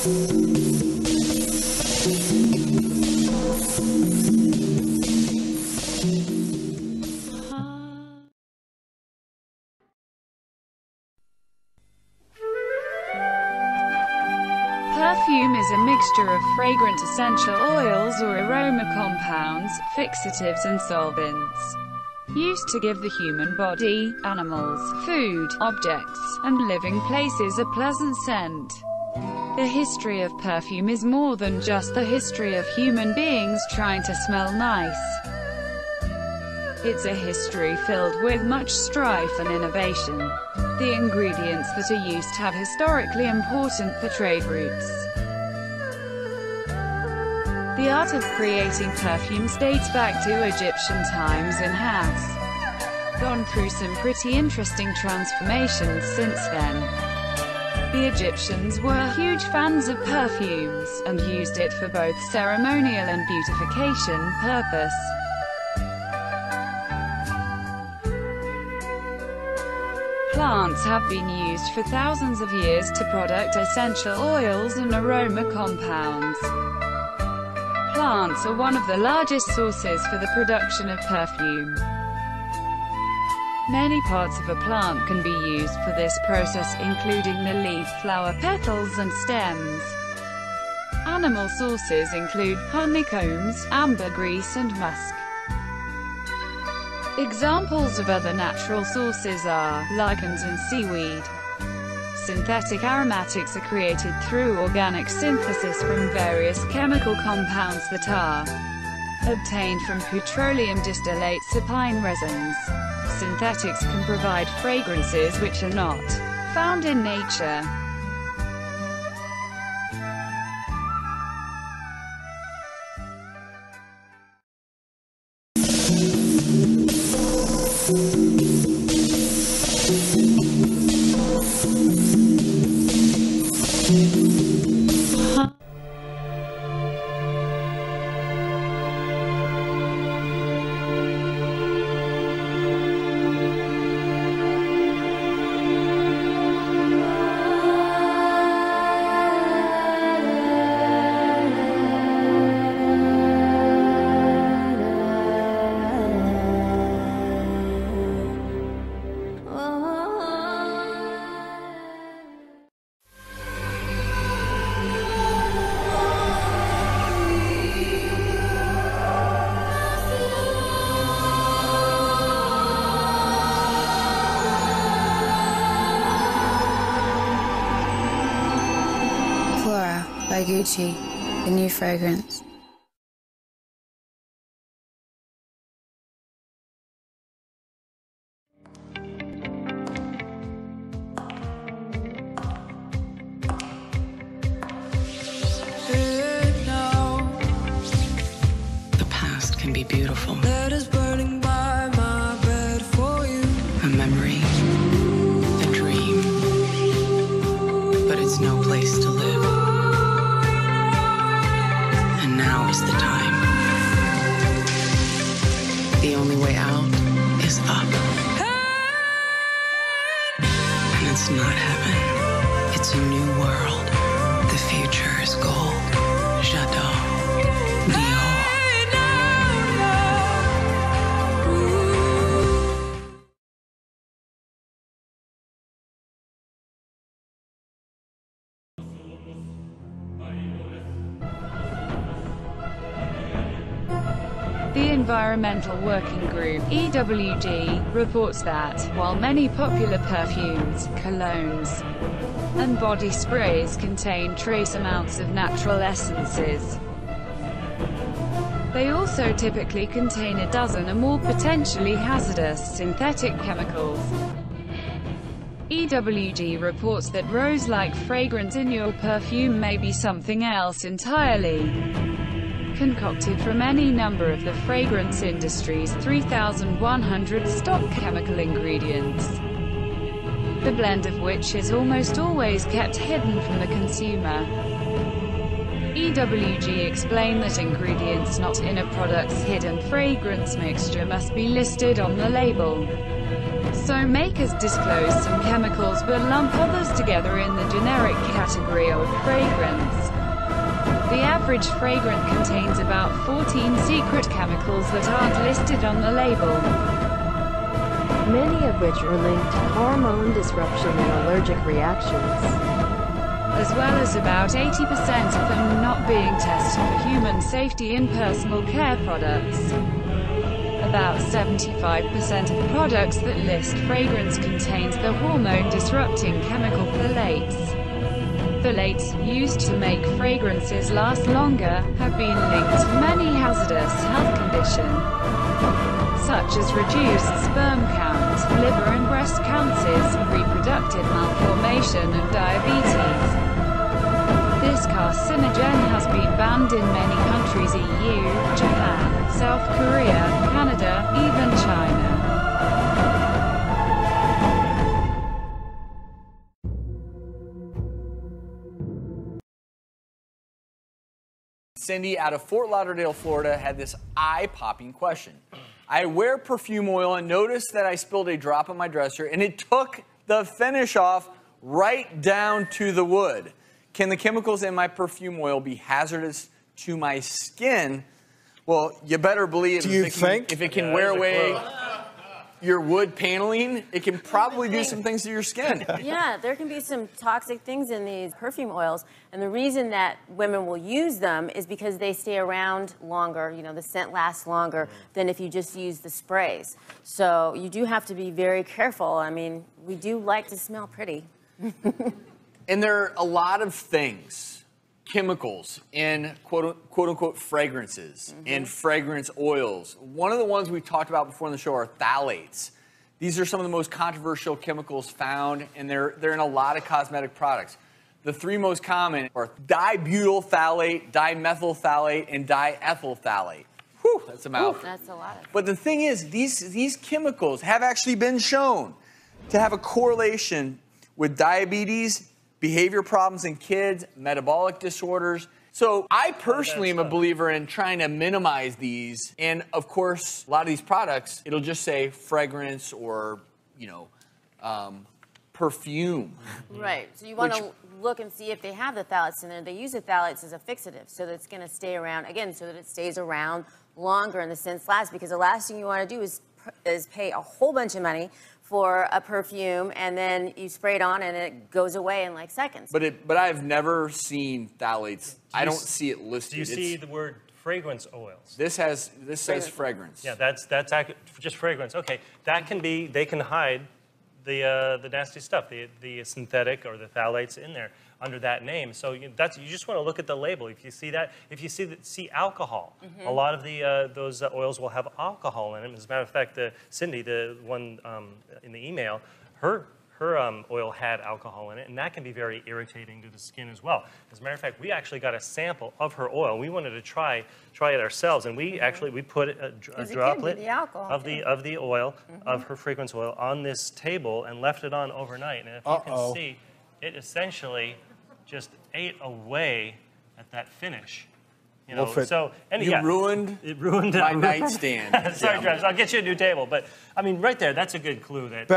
Perfume is a mixture of fragrant essential oils or aroma compounds, fixatives and solvents, used to give the human body, animals, food, objects, and living places a pleasant scent. The history of perfume is more than just the history of human beings trying to smell nice. It's a history filled with much strife and innovation. The ingredients that are used have historically important trade routes. The art of creating perfumes dates back to Egyptian times and has gone through some pretty interesting transformations since then. The Egyptians were huge fans of perfumes, and used it for both ceremonial and beautification purpose. Plants have been used for thousands of years to produce essential oils and aroma compounds. Plants are one of the largest sources for the production of perfume. Many parts of a plant can be used for this process, including the leaf, flower, petals, and stems. Animal sources include honeycombs, ambergris, and musk. Examples of other natural sources are lichens and seaweed. Synthetic aromatics are created through organic synthesis from various chemical compounds that are obtained from petroleum distillates or pine resins. Synthetics can provide fragrances which are not found in nature. By Gucci, the new fragrance. The past can be beautiful. Letters burning by my bed for you. A memory, a dream, but it's no place to live. Now is the time. The only way out is up. And it's not heaven. It's a new world. The future is gold. J'adore. Dior. The Environmental Working Group (EWG) reports that, while many popular perfumes, colognes, and body sprays contain trace amounts of natural essences, they also typically contain a dozen or more potentially hazardous synthetic chemicals. EWG reports that rose-like fragrance in your perfume may be something else entirely, concocted from any number of the fragrance industry's 3,100 stock chemical ingredients, the blend of which is almost always kept hidden from the consumer. EWG explain that ingredients not in a product's hidden fragrance mixture must be listed on the label. So makers disclose some chemicals but lump others together in the generic category of fragrance. The average fragrance contains about 14 secret chemicals that aren't listed on the label, many of which are linked to hormone disruption and allergic reactions, as well as about 80% of them not being tested for human safety in personal care products. About 75% of products that list fragrance contains the hormone-disrupting chemical phthalates. Phthalates, used to make fragrances last longer, have been linked to many hazardous health conditions, such as reduced sperm count, liver and breast cancers, reproductive malformation and diabetes. This carcinogen has been banned in many countries: EU, Japan, South Korea, Canada, even China. Cindy out of Fort Lauderdale, Florida, had this eye-popping question. I wear perfume oil and noticed that I spilled a drop on my dresser, and it took the finish off right down to the wood. Can the chemicals in my perfume oil be hazardous to my skin? Well, you better believe if it can wear away your wood paneling, it can probably do some things to your skin. Yeah, there can be some toxic things in these perfume oils, and the reason that women will use them is because they stay around longer. You know, the scent lasts longer than if you just use the sprays. So you do have to be very careful. I mean, we do like to smell pretty. And there are a lot of things, chemicals in quote-unquote fragrances and fragrance oils. One of the ones we talked about before in the show are phthalates. These are some of the most controversial chemicals found, and they're in a lot of cosmetic products. The three most common are dibutyl phthalate, dimethyl phthalate, and diethyl phthalate. Whew, that's a mouthful. That's a lot. But the thing is, these chemicals have actually been shown to have a correlation with diabetes, behavior problems in kids, metabolic disorders. So I personally am a believer in trying to minimize these. And of course, a lot of these products, it'll just say fragrance or, you know, perfume. Right. So you want to look and see if they have the phthalates in there. They use the phthalates as a fixative, so that it's going to stay around, again, so that it stays around longer and the scent lasts. Because the last thing you want to do is pay a whole bunch of money for a perfume, and then you spray it on and it goes away in like seconds. But I've never seen phthalates. I don't see it listed. Do you see the word fragrance oils? This says fragrance. Yeah, that's just fragrance. Okay, that can be, they can hide the nasty stuff, the synthetic or the phthalates in there under that name. So you just want to look at the label. If you see that, if you see alcohol, a lot of those oils will have alcohol in them. As a matter of fact, Cindy, the one in the email, her oil had alcohol in it, and that can be very irritating to the skin as well. As a matter of fact, we actually got a sample of her oil. We wanted to try it ourselves, and we put a droplet of the oil of her fragrance oil on this table and left it on overnight. And if you can see, it essentially just ate away at that finish. You know, ruined my nightstand. Sorry, Travis, I'll get you a new table. But I mean, right there, that's a good clue that